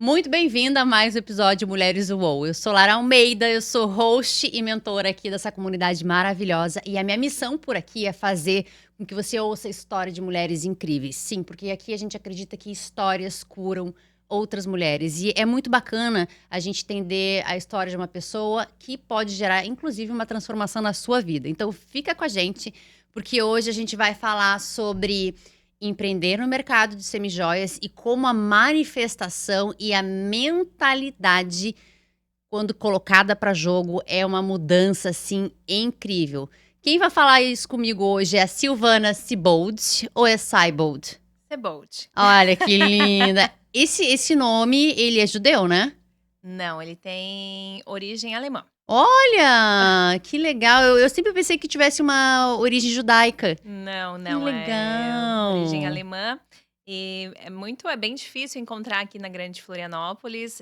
Muito bem-vinda a mais um episódio Mulheres UOL. Eu sou Lara Almeida, eu sou host e mentora aqui dessa comunidade maravilhosa. E a minha missão por aqui é fazer com que você ouça a história de mulheres incríveis. Sim, porque aqui a gente acredita que histórias curam outras mulheres. E é muito bacana a gente entender a história de uma pessoa que pode gerar, inclusive, uma transformação na sua vida. Então, fica com a gente, porque hoje a gente vai falar sobre empreender no mercado de semijoias e como a manifestação e a mentalidade, quando colocada para jogo, é uma mudança assim incrível. Quem vai falar isso comigo hoje é a Silvana Sibold ou é Sibold? Sebold. Olha que linda. Esse nome, ele é judeu, né? Não, ele tem origem alemã. Olha, que legal. Eu sempre pensei que tivesse uma origem judaica. Não, Que não, é origem legal. alemã. E é bem difícil encontrar aqui na Grande Florianópolis.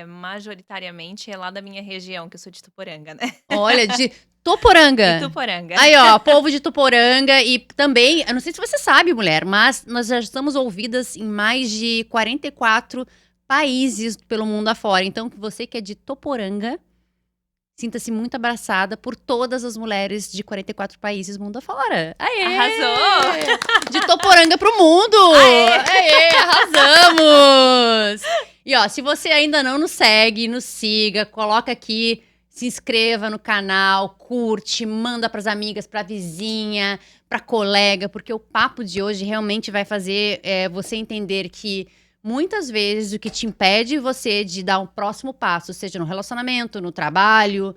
Majoritariamente é lá da minha região, que eu sou de Tuporanga, né? Olha, de Tuporanga. Ituporanga. Aí, ó, povo de Tuporanga e também, eu não sei se você sabe, mulher, mas nós já estamos ouvidas em mais de 44 países pelo mundo afora. Então, você que é de Tuporanga, sinta-se muito abraçada por todas as mulheres de 44 países mundo afora. Aê! Arrasou! De Tuporanga pro mundo! Aê, arrasamos! E ó, se você ainda não nos segue, nos siga, coloca aqui, se inscreva no canal, curte, manda pras amigas, pra vizinha, pra colega, porque o papo de hoje realmente vai fazer você entender que muitas vezes o que te impede você de dar um próximo passo, seja no relacionamento, no trabalho,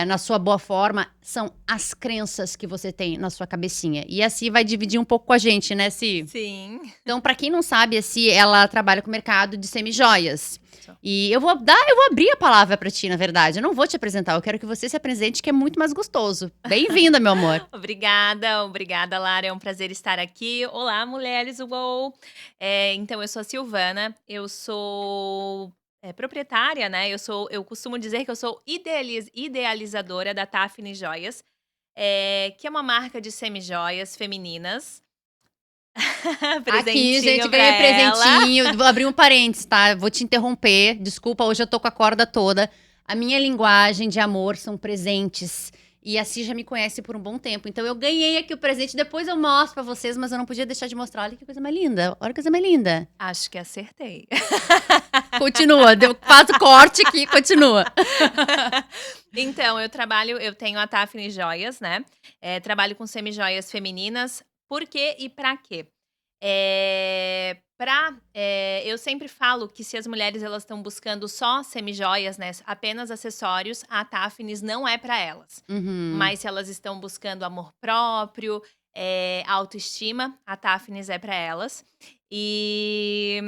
na sua boa forma, são as crenças que você tem na sua cabecinha. E a Si vai dividir um pouco com a gente, né, Si? Sim. Então, pra quem não sabe, a Si, ela trabalha com o mercado de semijoias. Isso. E eu vou abrir a palavra pra ti, na verdade. Eu não vou te apresentar, eu quero que você se apresente, que é muito mais gostoso. Bem-vinda, meu amor. Obrigada, Lara. É um prazer estar aqui. Olá, mulheres, uou! Então, eu sou a Silvana, eu sou proprietária, né? Eu costumo dizer que eu sou idealizadora da Tafni Joias, que é uma marca de semijoias femininas. Aqui, gente, Presentinho pra ganhei ela. presentinho. Vou abrir um parênteses, tá? Vou te interromper. Desculpa, hoje eu tô com a corda toda. A minha linguagem de amor são presentes. E a Si já me conhece por um bom tempo. Então eu ganhei aqui o presente. Depois eu mostro pra vocês, mas eu não podia deixar de mostrar. Olha que coisa mais linda. Olha que coisa mais linda. Acho que acertei. Continua. Faz o corte aqui, continua. Então, eu tenho a Tafni Joias, né? Trabalho com semijoias femininas. Por quê e pra quê? Eu sempre falo que se as mulheres elas estão buscando só semijoias, né, apenas acessórios, a Tafnis não é para elas. Uhum. Mas se elas estão buscando amor próprio, autoestima, a Tafnis é para elas. E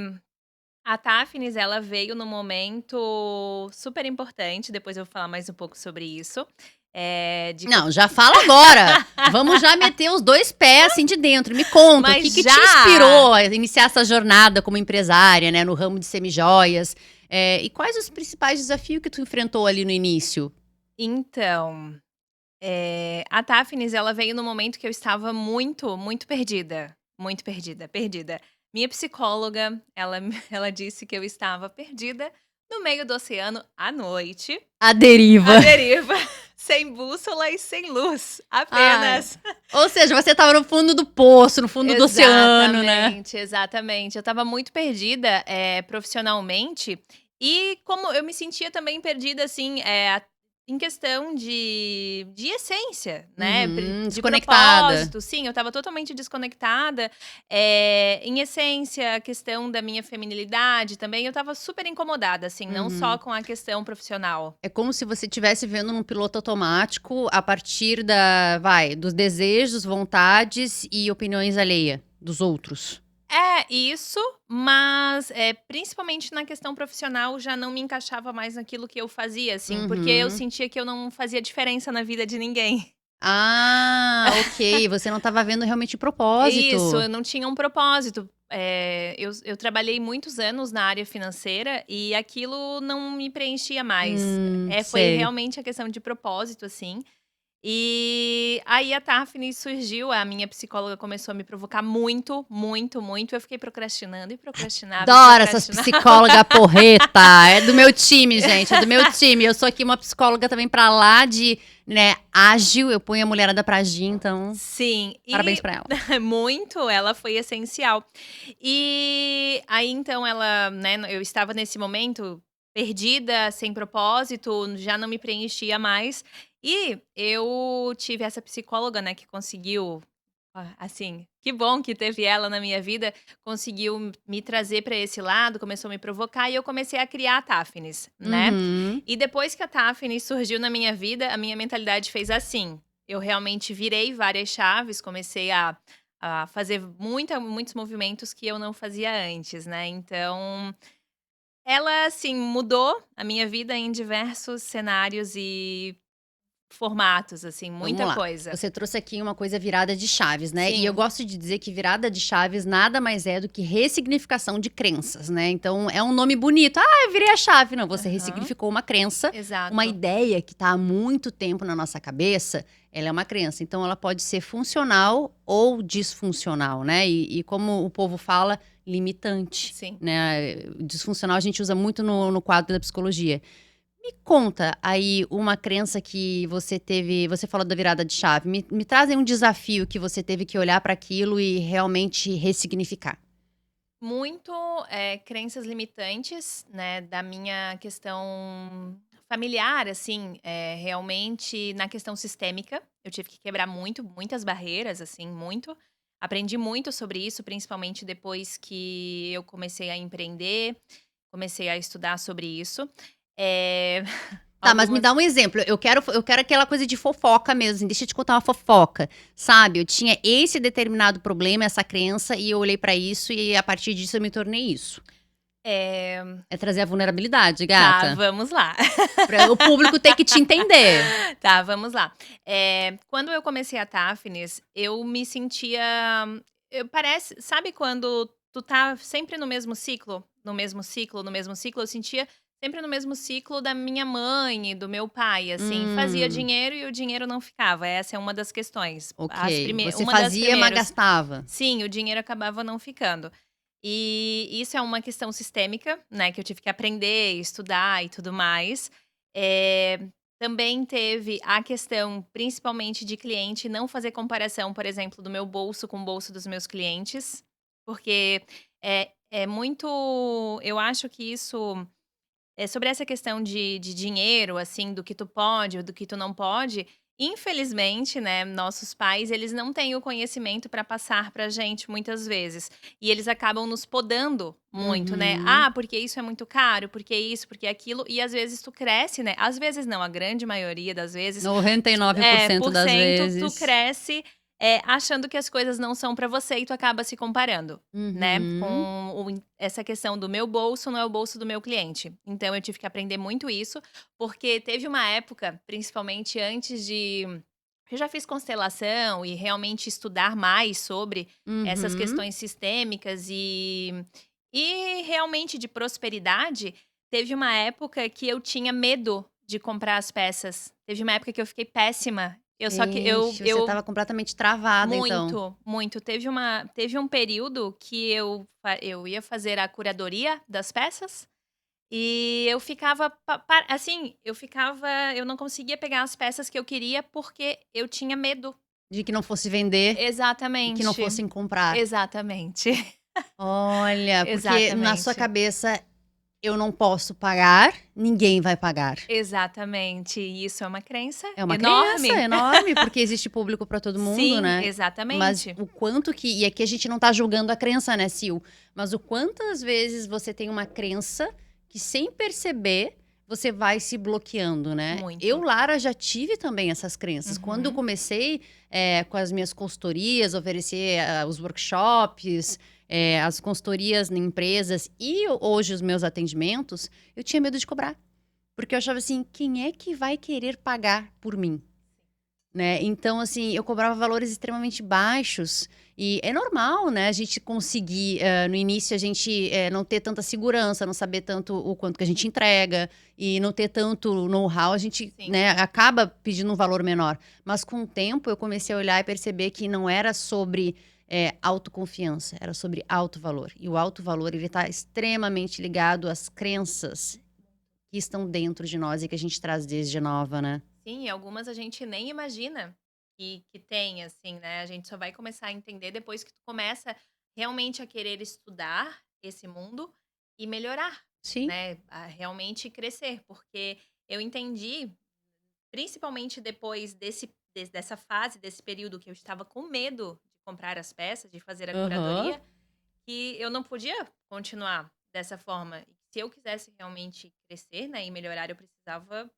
a Tafnis, ela veio num momento super importante, depois eu vou falar mais um pouco sobre isso. Não, já fala agora. Vamos já meter os dois pés assim de dentro. Me conta, Mas o que te já! inspirou a iniciar essa jornada como empresária, né, no ramo de semijoias? E quais os principais desafios que tu enfrentou ali no início? Então, a Tafnis, ela veio no momento que eu estava muito, muito perdida. Muito perdida, perdida. Minha psicóloga, ela disse que eu estava perdida no meio do oceano à noite, A deriva. à deriva, sem bússola e sem luz, apenas. Ou seja, você estava no fundo do poço, no fundo do oceano, né? Exatamente, exatamente. Eu estava muito perdida, profissionalmente, e como eu me sentia também perdida, assim, em questão de essência, né, Uhum, de desconectada. propósito. Sim, eu estava totalmente desconectada. Em essência, a questão da minha feminilidade também, eu estava super incomodada, assim, não só com a questão profissional. É como se você estivesse vendo num piloto automático a partir dos desejos, vontades e opiniões alheia dos outros. É, isso, mas, principalmente na questão profissional, já não me encaixava mais naquilo que eu fazia, assim, porque eu Uhum. sentia que eu não fazia diferença na vida de ninguém. Ah, ok. Você não estava vendo realmente o Isso, propósito. eu não tinha um propósito. Eu trabalhei muitos anos na área financeira e aquilo não me preenchia mais. Foi Sei. realmente a questão de propósito, assim. E aí a Tafni surgiu, a minha psicóloga começou a me provocar muito, muito, muito. Eu fiquei procrastinando e procrastinava e Adoro essas procrastinava. psicólogas porreta. É do meu time, gente. É do meu time. Eu sou aqui uma psicóloga também pra lá de, né, ágil. Eu ponho a mulherada pra agir, então, Sim, parabéns e pra ela. muito, ela foi essencial. E aí então ela, né, eu estava nesse momento perdida, sem propósito, já não me preenchia mais. E eu tive essa psicóloga, né, que conseguiu, assim, que bom que teve ela na minha vida, conseguiu me trazer para esse lado, começou a me provocar e eu comecei a criar a Tafnis, né. Uhum. E depois que a Tafnis surgiu na minha vida, a minha mentalidade fez assim, eu realmente virei várias chaves, comecei a fazer muitos movimentos que eu não fazia antes, né. Então, ela, assim, mudou a minha vida em diversos cenários e formatos, assim, Vamos muita lá. coisa. Você trouxe aqui uma coisa virada de chaves, né? E eu Sim. gosto de dizer que virada de chaves nada mais é do que ressignificação de crenças, né? Então é um nome bonito. Ah, eu virei a chave. Não, você Aham. ressignificou uma crença, uma Exato. ideia que está há muito tempo na nossa cabeça. Ela é uma crença. Então ela pode ser funcional ou disfuncional, né? E como o povo fala, limitante, Sim. né? Disfuncional a gente usa muito no quadro da psicologia. Me conta aí uma crença que você teve. Você falou da virada de chave. Me traz aí um desafio que você teve que olhar para aquilo e realmente ressignificar. Muito, crenças limitantes, né, da minha questão familiar, assim, realmente na questão sistêmica, eu tive que quebrar muitas barreiras, assim, muito. Aprendi muito sobre isso, principalmente depois que eu comecei a empreender, comecei a estudar sobre isso. Eh, Tá, mas me algumas dá um exemplo. Eu quero aquela coisa de fofoca mesmo. Assim, deixa eu te contar uma fofoca. Sabe? Eu tinha esse determinado problema, essa crença, e eu olhei pra isso e a partir disso eu me tornei isso. eh, É trazer a vulnerabilidade, tá, gata. vamos lá. Pra o público ter que te entender. Tá, vamos lá. Quando eu comecei a Tafnis, eu me sentia parece sabe quando tu tá sempre no mesmo ciclo? No mesmo ciclo, no mesmo ciclo? Eu sentia sempre no mesmo ciclo da minha mãe e do meu pai, assim, fazia Hum, dinheiro e o dinheiro não ficava, essa é uma das questões. ok. Você Uma das fazia, mas primeiros. gastava. Sim, o dinheiro acabava não ficando. E isso é uma questão sistêmica, né, que eu tive que aprender, estudar e tudo mais. Eh, Também teve a questão, principalmente de cliente, não fazer comparação, por exemplo, do meu bolso com o bolso dos meus clientes, porque é muito eu acho que isso sobre essa questão de dinheiro, assim, do que tu pode ou do que tu não pode, infelizmente, né, nossos pais, eles não têm o conhecimento para passar pra gente muitas vezes. E eles acabam nos podando muito, né. Uhum. "Ah, porque isso é muito caro, porque isso, porque aquilo", e às vezes tu cresce, né, às vezes não, a grande maioria das vezes, 99% por das cento, tu vezes. cresce, achando que as coisas não são pra você e tu acaba se comparando, né, Uhum. com essa questão do meu bolso não é o bolso do meu cliente. Então eu tive que aprender muito isso, porque teve uma época, principalmente antes de eu já fiz constelação e realmente estudar mais sobre essas Uhum. questões sistêmicas e realmente de prosperidade, teve uma época que eu tinha medo de comprar as peças. Teve uma época que eu fiquei péssima. Eu só que Gente, você eu estava completamente travada então. muito, muito. Teve um período que eu ia fazer a curadoria das peças, e eu ficava assim, eu não conseguia pegar as peças que eu queria, porque eu tinha medo. De que não fosse vender e que não Exatamente, fossem comprar. exatamente, Olha, porque na sua exatamente, cabeça, eu não posso pagar, ninguém vai pagar. exatamente. E isso é uma crença É uma crença enorme. enorme, porque existe público para todo mundo, Sim, né. Mas exatamente. o quanto que e aqui a gente não tá julgando a crença, né, Sil, mas o quantas vezes você tem uma crença que sem perceber, você vai se bloqueando, né. Eu, Muito. Lara, já tive também essas crenças. Quando eu Uhum, comecei, com as minhas consultorias, oferecer, os workshops, as consultorias em empresas e hoje os meus atendimentos, eu tinha medo de cobrar. Porque eu achava assim: "Quem é que vai querer pagar por mim?". né? Então, assim, eu cobrava valores extremamente baixos. E é normal, né? A gente conseguir, no início, a gente não ter tanta segurança, não saber tanto o quanto que a gente entrega e não ter tanto know-how, a gente, Sim. né, acaba pedindo um valor menor. Mas com o tempo, eu comecei a olhar e perceber que não era sobre autoconfiança, era sobre alto valor. E o alto valor, ele está extremamente ligado às crenças que estão dentro de nós e que a gente traz desde nova, né? Sim, e algumas a gente nem imagina que tem, assim, né? A gente só vai começar a entender depois que tu começa realmente a querer estudar esse mundo e melhorar, Sim. né? A realmente crescer, porque eu entendi, principalmente depois dessa fase, desse período que eu estava com medo de comprar as peças, de fazer a Aham. curadoria, que eu não podia continuar dessa forma. Se eu quisesse realmente crescer, né, e melhorar, eu precisava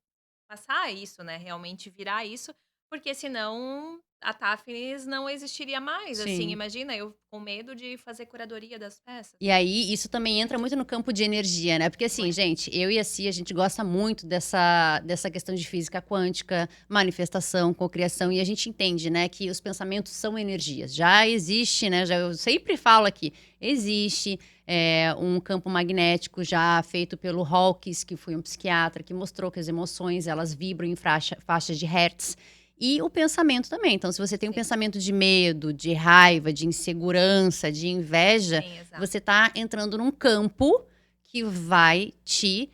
passar isso, né, realmente virar isso, porque senão a Tafnis não existiria mais, assim, Sim. imagina eu com medo de fazer curadoria das peças. E aí, isso também entra muito no campo de energia, né? Porque assim, Muito. gente, eu e a Cia, a gente gosta muito dessa questão de física quântica, manifestação, cocriação, e a gente entende, né, que os pensamentos são energias. Já existe, né? Já eu sempre falo aqui, existe um campo magnético já feito pelo Hawkes, que foi um psiquiatra, que mostrou que as emoções elas vibram em faixas de hertz. E o pensamento também. Então, se você tem um Sim. pensamento de medo, de raiva, de insegurança, de inveja, Sim, exato. você tá entrando num campo que vai te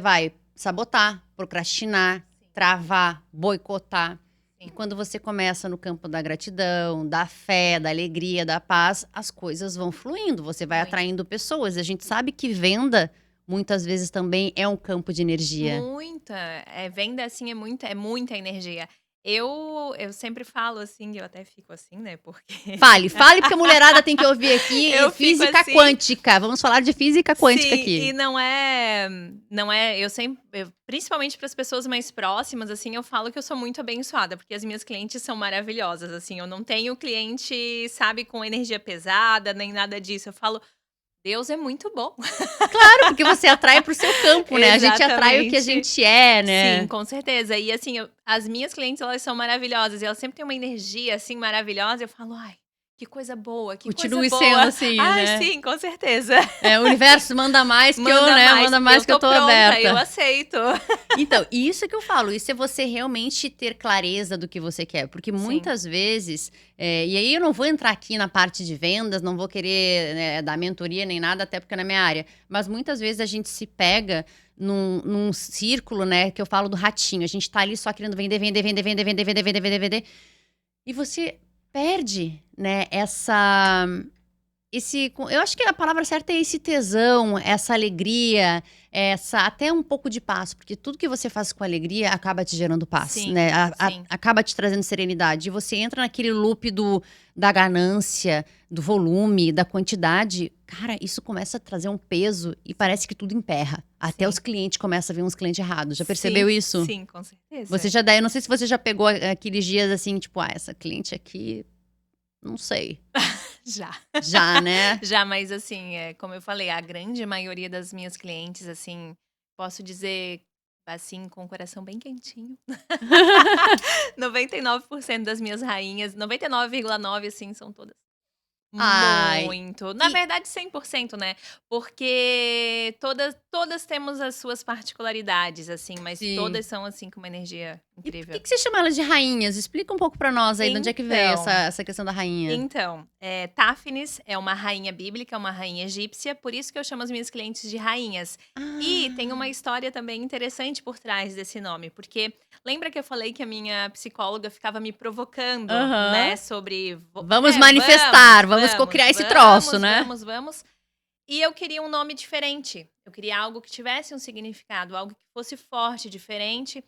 vai sabotar, procrastinar, Sim, travar, boicotar. E sim. quando você começa no campo da gratidão, da fé, da alegria, da paz, as coisas vão fluindo, você vai Muito. atraindo pessoas. A gente sabe que venda, muitas vezes, também é um campo de energia. Muita, venda, assim, é muita energia. Eu sempre falo, assim, eu até fico assim, né, porque Fale, porque a mulherada tem que ouvir aqui eu fico física assim. quântica. Vamos falar de física quântica Sim, aqui. e não é principalmente para as pessoas mais próximas, assim, eu falo que eu sou muito abençoada, porque as minhas clientes são maravilhosas, assim, eu não tenho cliente, sabe, com energia pesada, nem nada disso, eu falo: "Deus é muito bom". Claro, porque você atrai para o seu campo, né? A gente atrai o que a Exatamente. gente é, Sim, né? com certeza. E assim, as minhas clientes, elas são maravilhosas, e elas sempre têm uma energia, assim, maravilhosa, eu falo: "Ai, que coisa boa, que coisa Continue sendo boa". assim, Ai, né? sim, com certeza. O universo manda mais que eu, Manda né? mais, Manda mais eu que eu tô tô pronta, eu aberta. aceito. Então, isso que eu falo, isso é você realmente ter clareza do que você quer. Porque Sim, muitas vezes, e aí eu não vou entrar aqui na parte de vendas, não vou querer, né, dar mentoria nem nada, até porque é na minha área. Mas muitas vezes a gente se pega num círculo, né, que eu falo do ratinho. A gente tá ali só querendo vender, vender, vender, vender, vender, vender, vender, vender, vender. E você perde, né, eu acho que a palavra certa é esse tesão, essa alegria, essa até um pouco de paz, porque tudo que você faz com alegria acaba te gerando paz, sim, né? sim, Acaba te trazendo serenidade. E você entra naquele loop da ganância, do volume, da quantidade. Cara, isso começa a trazer um peso e parece que tudo emperra. Até os sim. clientes começam a ver uns clientes errados. Já percebeu Sim, isso? sim, com Você certeza. já eu não sei se você já pegou aqueles dias assim, tipo, essa cliente aqui, não sei. Já. Já, né? Já, mas assim, como eu falei, a grande maioria das minhas clientes, assim, posso dizer, assim, com o coração bem quentinho, 99% das minhas rainhas, 99,9, assim, são todas Ai, muito. Na e verdade, 100%, né, porque todas temos as suas particularidades, assim, mas sim. todas são, assim, com uma energia E por incrível. que você chama elas de rainhas? Explica um pouco pra nós aí de onde é que veio Então essa questão da rainha. Então, Táfnis é uma rainha bíblica, é uma rainha egípcia, por isso que eu chamo as minhas clientes de rainhas. E tem uma Ah, história também interessante por trás desse nome, porque lembra que eu falei que a minha psicóloga ficava me provocando, né, aham. sobre, Vamos né, vamos, manifestar, vamos vamos, cocriar esse troço, vamos, né? vamos, vamos. E eu queria um nome diferente. Eu queria algo que tivesse um significado, algo que fosse forte, diferente.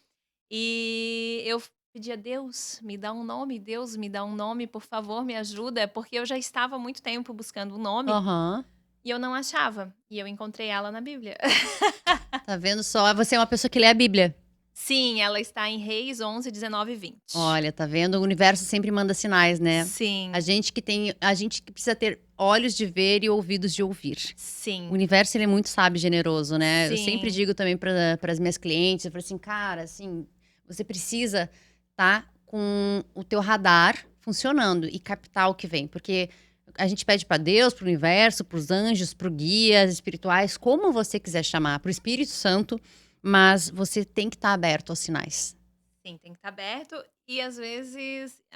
E eu pedi a Deus, me dá um nome, Deus, me dá um nome, por favor, me ajuda, porque eu já estava há muito tempo buscando um nome Aham. e eu não achava. E eu encontrei ela na Bíblia. Tá vendo só? Você é uma pessoa que lê a Bíblia. Sim, ela está em Reis 11, 19 e 20. Olha, tá vendo? O universo sempre manda sinais, né? Sim, A gente que precisa ter olhos de ver e ouvidos de ouvir. O sim, universo, ele é muito sábio e generoso, né? Eu sempre sim, digo também para as minhas clientes, eu falo assim, cara, assim, você precisa tá com o teu radar funcionando e captar o que vem. Porque a gente pede pra Deus, pro universo, pros anjos, pro guias espirituais, como você quiser chamar, pro Espírito Santo, mas você tem que estar aberto aos sinais. Sim, tem que estar aberto e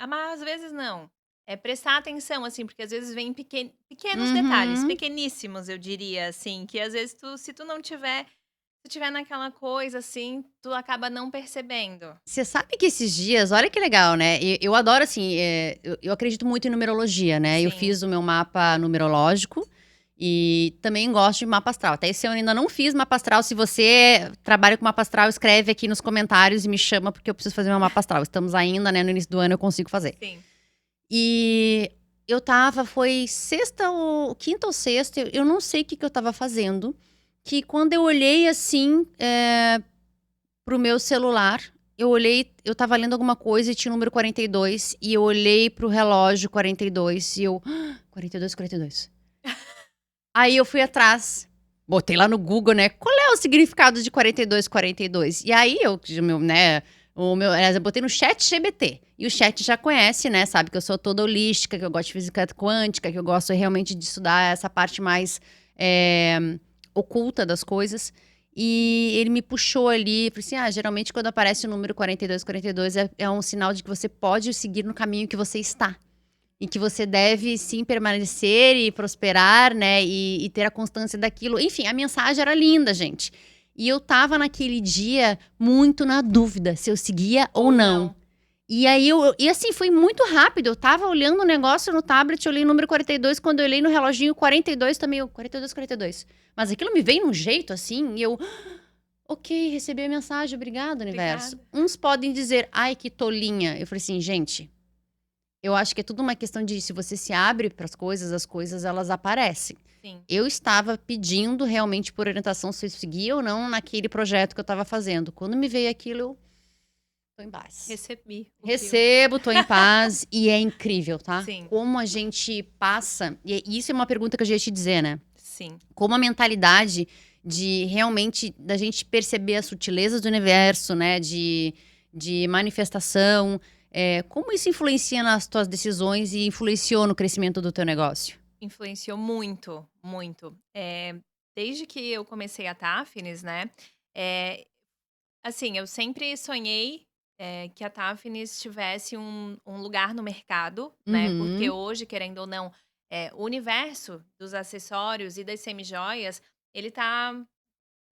mas às vezes não. É prestar atenção, assim, porque às vezes vem pequenos detalhes, Uhum. pequeníssimos, eu diria, assim, que às vezes se tu não tiver, se tiver naquela coisa, assim, tu acaba não percebendo. Você sabe que esses dias, olha que legal, né? Eu adoro, assim, eu acredito muito em numerologia, né? Eu Sim, fiz o meu mapa numerológico e também gosto de mapa astral. Até esse ano eu ainda não fiz mapa astral. Se você trabalha com mapa astral, escreve aqui nos comentários e me chama, porque eu preciso fazer meu mapa astral. Estamos ainda, né? No início do ano eu consigo fazer. sim. E foi sexta ou quinta ou sexta, eu não sei o que eu tava fazendo, que quando eu olhei assim, pro meu celular, eu tava lendo alguma coisa e tinha o número 42, e eu olhei pro relógio 42, e eu, 42, 42. Aí eu fui atrás, botei lá no Google, né, qual é o significado de 42, 42? E aí aliás, eu botei no chat GBT. E o chat já conhece, né? Sabe que eu sou toda holística, que eu gosto de física quântica, que eu gosto realmente de estudar essa parte mais oculta das coisas. E ele me puxou ali, falei assim: geralmente quando aparece o número 42, 42 é um sinal de que você pode seguir no caminho que você está. E que você deve sim permanecer e prosperar, né? E ter a constância daquilo. Enfim, a mensagem era linda, gente. E eu tava naquele dia muito na dúvida se eu seguia ou não. E aí, e assim, foi muito rápido. Eu tava olhando o negócio no tablet, eu olhei o número 42. Quando eu olhei no reloginho 42, também eu, 42, 42. Mas aquilo me veio num jeito assim, e eu, ok, recebi a mensagem, obrigado, universo. Obrigada. Uns podem dizer, ai, que tolinha. Eu falei assim, gente, eu acho que é tudo uma questão de se você se abre para as coisas elas aparecem. Sim, Eu estava pedindo realmente por orientação se eu seguia ou não naquele projeto que eu estava fazendo. Quando me veio aquilo, eu tô em paz. recebi o que eu Recebo, tô em paz e é incrível, tá? Sim, Como a gente passa, e isso é uma pergunta que eu já ia te dizer, né? sim. Como a mentalidade de realmente da gente perceber as sutilezas do universo, né? De manifestação, como isso influencia nas tuas decisões e influenciou no crescimento do teu negócio? Influenciou muito, muito. Desde que eu comecei a Tafnis, né, eh, assim, eu sempre sonhei, que a Tafnis tivesse um lugar no mercado, né, porque Uhum, hoje, querendo ou não, o universo dos acessórios e das semijoias, ele tá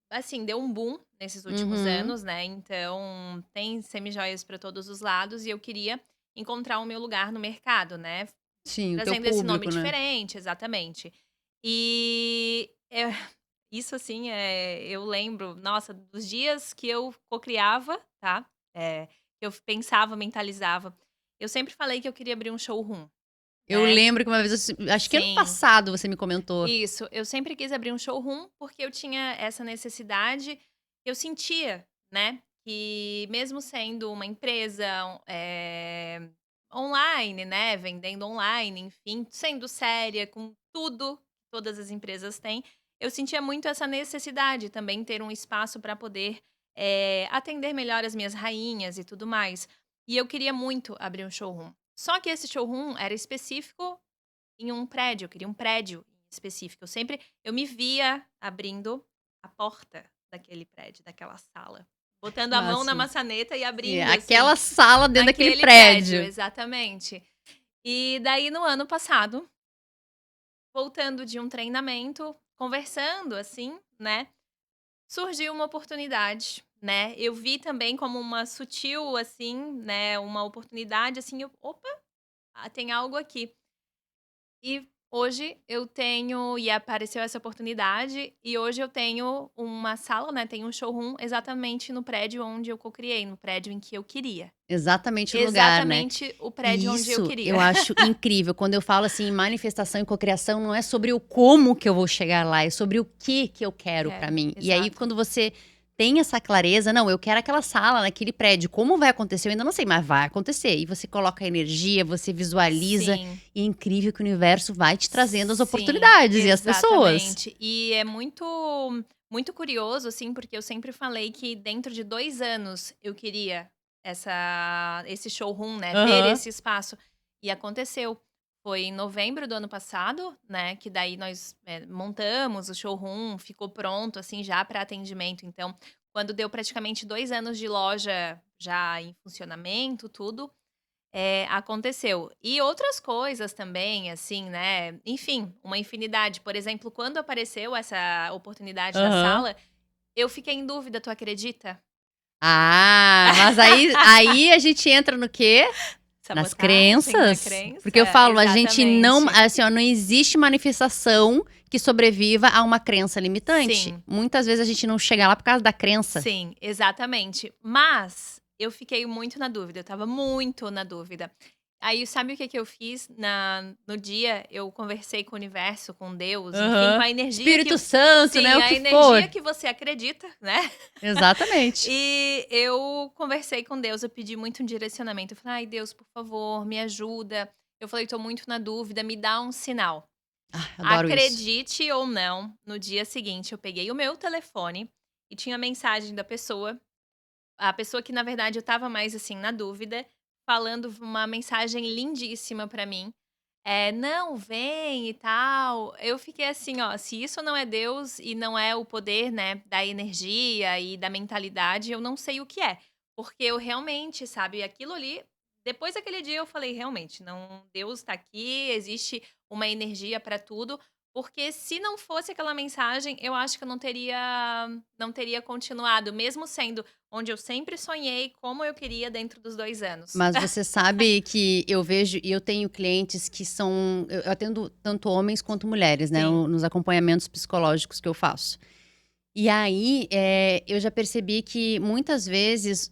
assim, deu um boom nesses últimos uhum. anos, né, então tem semijoias para todos os lados e eu queria encontrar o meu lugar no mercado, né, Sim, o teu trazendo esse nome público, né? diferente, exatamente. E, isso assim, eu lembro, nossa, dos dias que eu cocriava, tá, eu pensava, mentalizava. Eu sempre falei que eu queria abrir um showroom, Eu né. lembro que uma vez, acho que ano Sim, passado você me comentou. isso. Eu sempre quis abrir um showroom, porque eu tinha essa necessidade, eu sentia, né, que mesmo sendo uma empresa, online, né, vendendo online, enfim, sendo séria com tudo que todas as empresas têm, eu sentia muito essa necessidade também ter um espaço para poder, atender melhor as minhas rainhas e tudo mais. E eu queria muito abrir um showroom. Só que esse showroom era específico em um prédio, eu queria um prédio específico. Eu me via abrindo a porta daquele prédio, daquela sala, botando a mão na Máximo. maçaneta e Sim, abrindo, assim, aquela sala dentro daquele naquele prédio, prédio. exatamente. E daí no ano passado, voltando de um treinamento, conversando assim, né, surgiu uma oportunidade, né, eu vi também como uma sutil, assim, né, uma oportunidade, assim, eu: "Opa, tem algo aqui". E hoje eu tenho e apareceu essa oportunidade, e hoje eu tenho uma sala, né, tenho um showroom exatamente no prédio onde eu cocriei, no prédio em que eu queria. Exatamente o lugar, né? Exatamente o prédio E onde eu isso queria. eu acho incrível. Quando eu falo assim, em manifestação e cocriação, não é sobre o como que eu vou chegar lá, é sobre o que eu quero pra Quero, mim. E aí, exato. quando você tem essa clareza, não, eu quero aquela sala naquele prédio. Como vai acontecer? Eu ainda não sei, mas vai acontecer. E você coloca a energia, você visualiza, Sim, e é incrível que o universo vai te trazendo as sim, oportunidades e as pessoas. exatamente. E é muito curioso, assim, porque eu sempre falei que dentro de 2 anos eu queria, esse showroom, né, ter Aham. esse espaço. E aconteceu. Foi em novembro do ano passado, né, que daí nós, montamos o showroom, ficou pronto, assim, já para atendimento. Então, quando deu praticamente 2 anos de loja já em funcionamento, tudo, aconteceu. E outras coisas também, assim, né, enfim, uma infinidade. Por exemplo, quando apareceu essa oportunidade da Aham. sala, eu fiquei em dúvida, tu acredita? Ah, mas aí a gente entra no quê? Nas Sabotagem na crenças. Porque eu crença, falo, a gente não, exatamente. assim, ó, não existe manifestação que sobreviva a uma crença limitante. Sim. Muitas vezes a gente não chega lá por causa da crença. Sim, exatamente. Mas eu fiquei muito na dúvida, eu estava muito na dúvida. Aí sabe o que que eu fiz no dia? Eu conversei com o universo, com Deus, enfim, com Aham. a energia Espírito que Santo, né? sim, O a que for. energia que você acredita, né. Exatamente. E eu conversei com Deus, eu pedi muito um direcionamento, eu falei: "Ai Deus, por favor, me ajuda". Eu falei: "Tô muito na dúvida, me dá um sinal". Ah, adoro isso. Acredite ou não, no dia seguinte eu peguei o meu telefone e tinha mensagem da pessoa, a pessoa que na verdade eu estava mais, assim, na dúvida, falando uma mensagem lindíssima pra mim. "Não, vem e tal". Eu fiquei assim, ó, se isso não é Deus e não é o poder, né, da energia e da mentalidade, eu não sei o que é. Porque eu realmente, sabe, aquilo ali depois daquele dia eu falei: "Realmente, não, Deus tá aqui, existe uma energia pra tudo", porque se não fosse aquela mensagem, eu acho que eu não teria continuado, mesmo sendo onde eu sempre sonhei, como eu queria dentro dos 2 anos. Mas você sabe que eu vejo e eu tenho clientes que são eu atendo tanto homens quanto mulheres, né, Sim, nos acompanhamentos psicológicos que eu faço. E aí, eu já percebi que muitas vezes,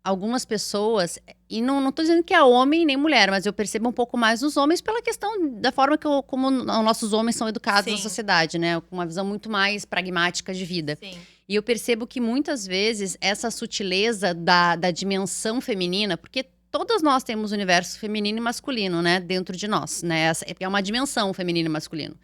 algumas pessoas e não tô dizendo que é homem nem mulher, mas eu percebo um pouco mais nos homens pela questão da forma como nossos homens são educados na sim, sociedade, né, com uma visão muito mais pragmática de vida. sim, E eu percebo que muitas vezes essa sutileza da dimensão feminina, porque todas nós temos o universo feminino e masculino, né, dentro de nós, né, essa é uma dimensão feminino e masculino.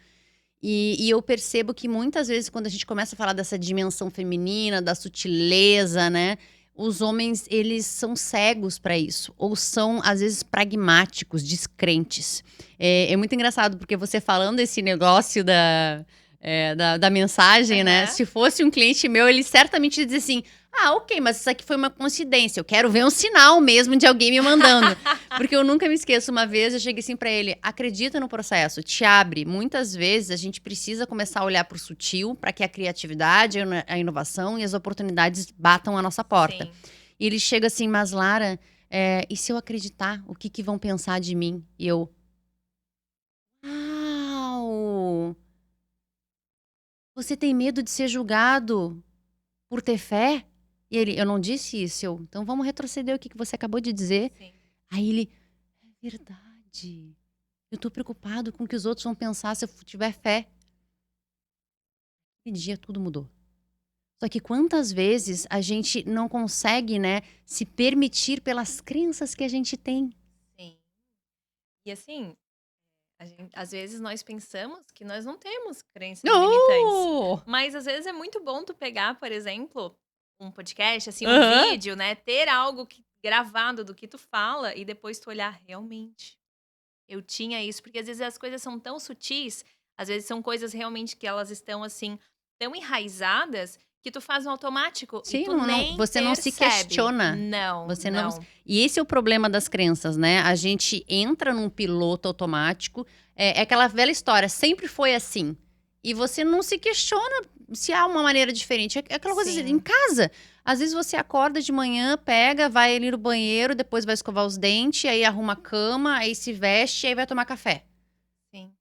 E eu percebo que muitas vezes quando a gente começa a falar dessa dimensão feminina, da sutileza, né, os homens eles são cegos para isso, ou são às vezes pragmáticos, descrentes. É muito engraçado porque você falando esse negócio da mensagem, né, aham. se fosse um cliente meu ele certamente ia dizer assim: "Ah, ok, mas isso aqui foi uma coincidência, eu quero ver um sinal mesmo de alguém me mandando". Porque eu nunca me esqueço, uma vez eu cheguei assim pra ele: "Acredita no processo, te abre". Muitas vezes a gente precisa começar a olhar para o sutil, para que a criatividade, a inovação e as oportunidades batam a nossa porta. Sim, E ele chega assim: "Mas Lara, e se eu acreditar, o que que vão pensar de mim?". E eu: "Uau! Você tem medo de ser julgado por ter fé?". E ele: "Eu não disse isso". Eu: "Então vamos retroceder o que que você acabou de dizer". sim, Aí ele: "É verdade". Eu tô preocupado com o que os outros vão pensar se eu tiver fé. Aquele dia tudo mudou. Só que quantas vezes a gente não consegue, né, se permitir pelas crenças que a gente tem. sim. E assim, às vezes nós pensamos que nós não temos crenças limitantes, Oh! mas às vezes é muito bom tu pegar, por exemplo, um podcast, assim, um Aham. vídeo, né, ter algo gravado do que tu fala e depois tu olhar: "Realmente, eu tinha isso", porque às vezes as coisas são tão sutis, às vezes são coisas realmente que elas estão, assim, tão enraizadas, que tu faz no automático e Sim, tu não nem você não se percebe. questiona. Não, Você não não. e esse é o problema das crenças, né, a gente entra num piloto automático, é aquela velha história, sempre foi assim. E você não se questiona se há uma maneira diferente, é aquela coisa assim, em Sim, casa, às vezes você acorda de manhã, pega, vai ali no banheiro, depois vai escovar os dentes, aí arruma a cama, aí se veste, aí vai tomar café. sim,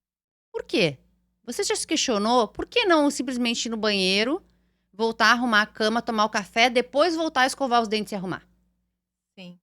Por quê? Você já se questionou, por que não simplesmente ir no banheiro, voltar a arrumar a cama, tomar o café, depois voltar a escovar os dentes e arrumar? sim,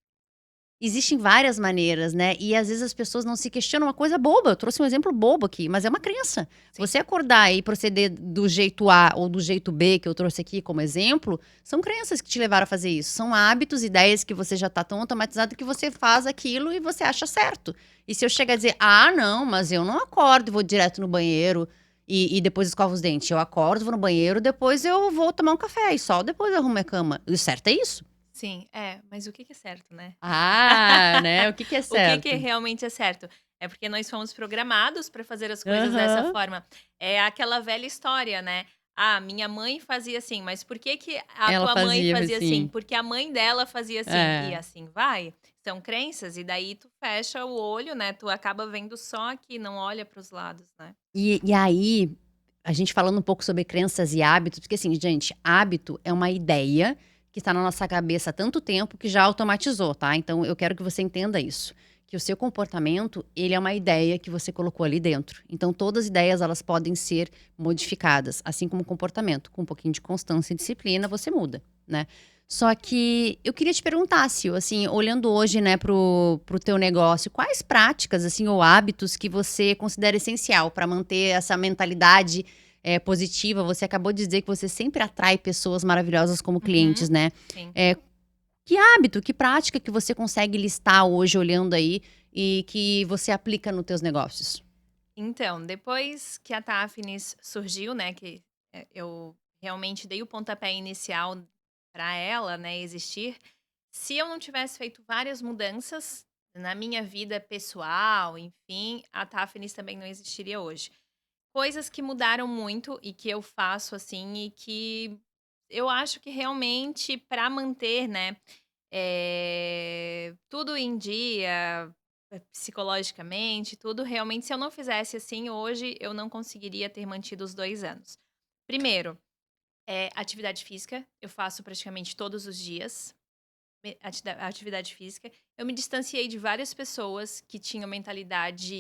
Existem várias maneiras, né, e às vezes as pessoas não se questionam uma coisa boba, eu trouxe um exemplo bobo aqui, mas é uma crença. sim, Você acordar e proceder do jeito A ou do jeito B, que eu trouxe aqui como exemplo, são crenças que te levaram a fazer isso, são hábitos, ideias que você já tá tão automatizado que você faz aquilo e você acha certo. E se eu chegar a dizer: "Ah, não, mas eu não acordo e vou direto no banheiro e depois escovo os dentes", eu acordo, vou no banheiro, depois eu vou tomar um café e só depois eu arrumo minha cama. O certo é isso. Sim, mas o que que é certo, né? Ah, né? O que que é O que que certo? realmente é certo? É porque nós fomos programados para fazer as coisas dessa Aham. forma. É aquela velha história, né? Ah, minha mãe fazia assim, mas por que que a Ela tua mãe fazia fazia assim? assim. Porque a mãe dela fazia assim, e É. assim vai. São crenças, e daí tu fecha o olho, né? Tu acaba vendo só aqui, não olha para os lados, né? E aí, a gente falando um pouco sobre crenças e hábitos, porque assim, gente, hábito é uma ideia que está na nossa cabeça há tanto tempo que já automatizou, tá? Então eu quero que você entenda isso, que o seu comportamento, ele é uma ideia que você colocou ali dentro. Então todas as ideias, elas podem ser modificadas, assim como o comportamento, com um pouquinho de constância e disciplina, você muda, né? Só que eu queria te perguntar, Sil, assim, olhando hoje, né, pro teu negócio, quais práticas, assim, ou hábitos que você considera essencial para manter essa mentalidade positiva? Você acabou de dizer que você sempre atrai pessoas maravilhosas como Uhum, clientes, né? sim. É, que hábito, que prática que você consegue listar hoje, olhando aí, e que você aplica nos teus negócios? Então, depois que a Tafnis surgiu, né, que eu realmente dei o pontapé inicial para ela, né, existir. Se eu não tivesse feito várias mudanças na minha vida pessoal, enfim, a Tafnis também não existiria hoje. Coisas que mudaram muito e que eu faço assim e que eu acho que realmente para manter, né, tudo em dia, psicologicamente, tudo, realmente, se eu não fizesse assim hoje, eu não conseguiria ter mantido os 2 anos. Primeiro, atividade física, eu faço praticamente todos os dias, atividade física. Eu me distanciei de várias pessoas que tinham mentalidade,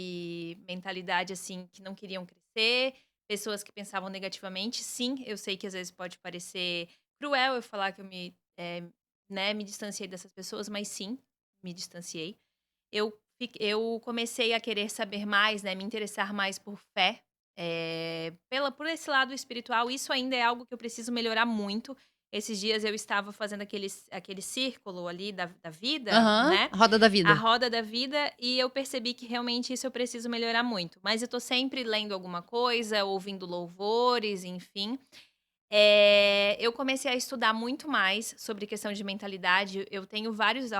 assim, que não queriam crescer, pessoas que pensavam negativamente. Sim, eu sei que às vezes pode parecer cruel eu falar que me distanciei dessas pessoas, mas sim, me distanciei. Eu comecei a querer saber mais, né, me interessar mais por fé, por esse lado espiritual. Isso ainda é algo que eu preciso melhorar muito. Esses dias eu estava fazendo aquele círculo ali da vida, Aham, né, roda da a vida. roda da vida, e eu percebi que realmente isso eu preciso melhorar muito. Mas eu tô sempre lendo alguma coisa, ouvindo louvores, enfim. Eu comecei a estudar muito mais sobre questão de mentalidade. Eu tenho vários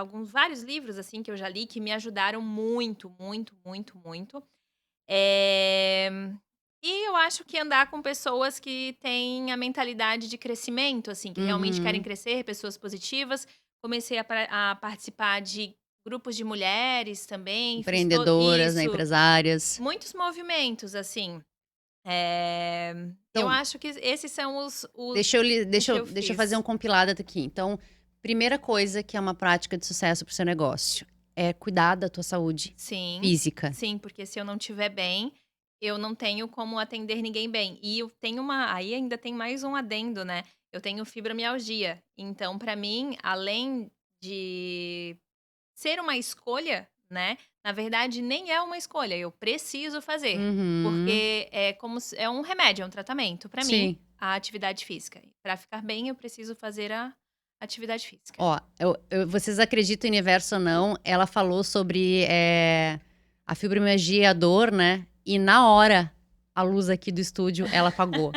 livros, assim, que eu já li, que me ajudaram muito, muito, muito, muito. Eh, e eu acho que andar com pessoas que têm a mentalidade de crescimento, assim, que realmente querem Uhum. crescer, pessoas positivas. Comecei a participar de grupos de mulheres também, fiz Empreendedoras, né, isso, empresárias. muitos movimentos, assim. Eh, eu Então, acho que esses são Deixa eu, o que eu deixa eu fazer um fiz. compilado aqui. Então, primeira coisa que é uma prática de sucesso para o seu negócio é cuidar da tua saúde Sim, física. sim, porque se eu não estiver bem, eu não tenho como atender ninguém bem. E eu tenho aí ainda tem mais um adendo, né, eu tenho fibromialgia, então pra mim, além de ser uma escolha, né, na verdade nem é uma escolha, eu preciso fazer, Uhum. porque é como se é um remédio, é um tratamento pra mim, Sim. a atividade física. Pra ficar bem, eu preciso fazer a atividade física. Ó, vocês acreditam em universo ou não, ela falou sobre a fibromialgia e a dor, né? E na hora, a luz aqui do estúdio, ela apagou.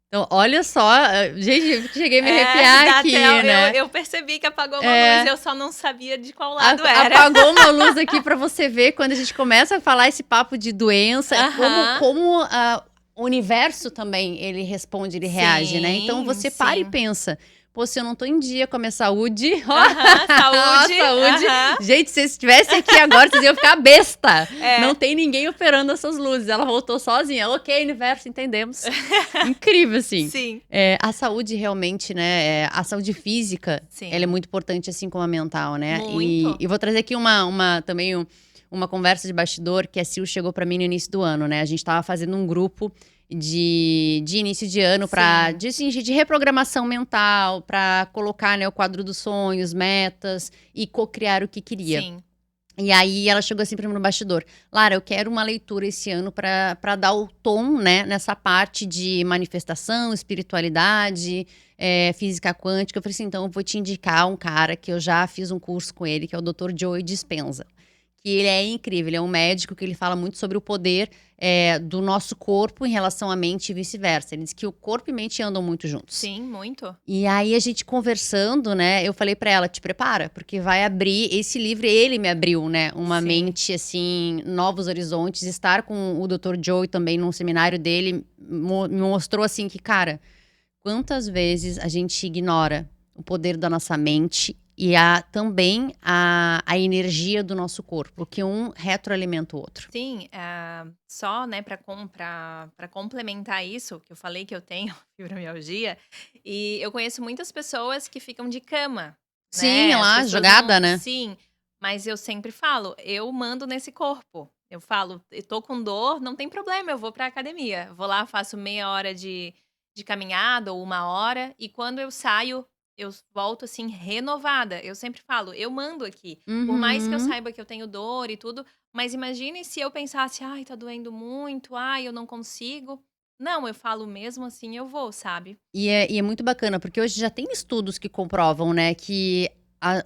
Então, olha só, gente, eu cheguei a me arrepiar Dá até aqui, né? eu percebi que apagou uma luz, É, eu só não sabia de qual lado era. Apagou uma luz aqui pra você ver quando a gente começa a falar esse papo de doença, Aham. como o universo também ele responde, ele reage, né? Então Sim, você para e sim. pensa, pô, se eu não tô em dia com a minha saúde, Aham, ó, saúde. saúde. Aham. Gente, se vocês estivessem aqui agora, vocês iam ficar besta. Não É. tem ninguém operando essas luzes. Ela voltou sozinha. Ok, universo, entendemos. Incrível, assim. Sim, A saúde realmente, né? A saúde física, ela é sim. muito importante, assim como a mental, né? E, Muito. vou trazer aqui também uma conversa de bastidor que a Sil chegou pra mim no início do ano, né? A gente tava fazendo um grupo de início de ano Sim, de reprogramação mental, pra colocar, né, o quadro dos sonhos, metas e co-criar o que queria. sim. E aí ela chegou assim pra mim no bastidor. Lara, eu quero uma leitura esse ano pra dar o tom, né, nessa parte de manifestação, espiritualidade, física quântica. Eu falei assim, então eu vou te indicar um cara que eu já fiz um curso com ele, que é o Dr. Joe Dispenza. que ele é incrível. Ele é um médico que ele fala muito sobre o poder do nosso corpo em relação à mente e vice-versa. Ele diz que o corpo e mente andam muito juntos. Sim, muito. E aí a gente conversando, né, eu falei pra ela, te prepara, porque vai abrir esse livro, ele me abriu, né, uma Sim. mente assim, novos horizontes, estar com o Dr. Joe também num seminário dele me mostrou assim que, cara, quantas vezes a gente ignora o poder da nossa mente e também a energia do nosso corpo, que um retroalimenta o outro. Sim, só, né, para complementar isso, que eu falei que eu tenho fibromialgia, e eu conheço muitas pessoas que ficam de cama, Sim, né, as lá, pessoas não jogada, né? sim, mas eu sempre falo: "Eu mando nesse corpo". Eu falo: "Eu tô com dor, não tem problema, eu vou pra academia". Vou lá, faço meia hora de caminhada ou 1 hora, e quando eu saio, eu volto, assim, renovada. Eu sempre falo: "Eu mando aqui". Por mais que eu Uhum. saiba que eu tenho dor e tudo, mas imagine se eu pensasse: "Ai, tá doendo muito. Ai, eu não consigo". Não, eu falo: "Mesmo assim eu vou", sabe. E é muito bacana, porque hoje já tem estudos que comprovam, né, que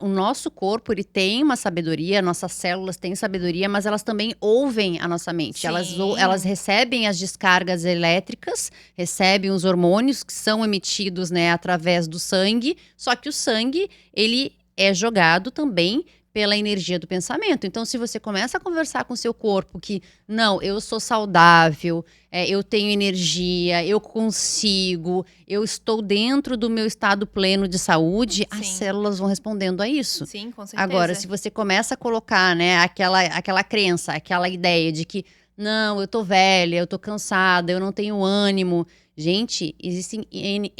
o nosso corpo ele tem uma sabedoria, nossas células têm sabedoria, mas elas também ouvem a nossa mente. Elas Sim, recebem as descargas elétricas, recebem os hormônios que são emitidos, né, através do sangue, só que o sangue, ele é jogado também pela energia do pensamento. Então, se você começa a conversar com o seu corpo que, não, eu sou saudável, eu tenho energia, eu consigo, eu estou dentro do meu estado pleno de saúde, as sim, células vão respondendo a isso. sim, com Agora, certeza. se você começa a colocar, né, aquela crença, aquela ideia de que não, eu tô velha, eu tô cansada, eu não tenho ânimo. Gente, existem N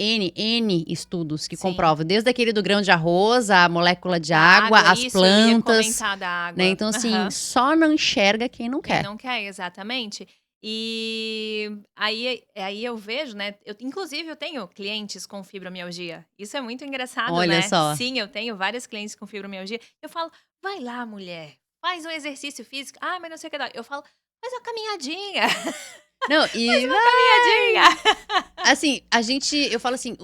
estudos que Sim. comprovam, desde aquele do grão de arroz, a molécula de Da água, água, as isso, eu ia plantas, comentar da né? água. Então, assim, Aham. só não enxerga quem não Quem quer. não quer, exatamente. E aí eu vejo, né, inclusive eu tenho clientes com fibromialgia. Isso é muito engraçado, Olha né. só. Sim, eu tenho várias clientes com fibromialgia. Eu falo: "Vai lá, mulher, faz um exercício físico". "Ah, mas não sei o que lá". Eu falo: "Faz uma caminhadinha, Não, faz e uma caminhadinha". assim, eu falo assim,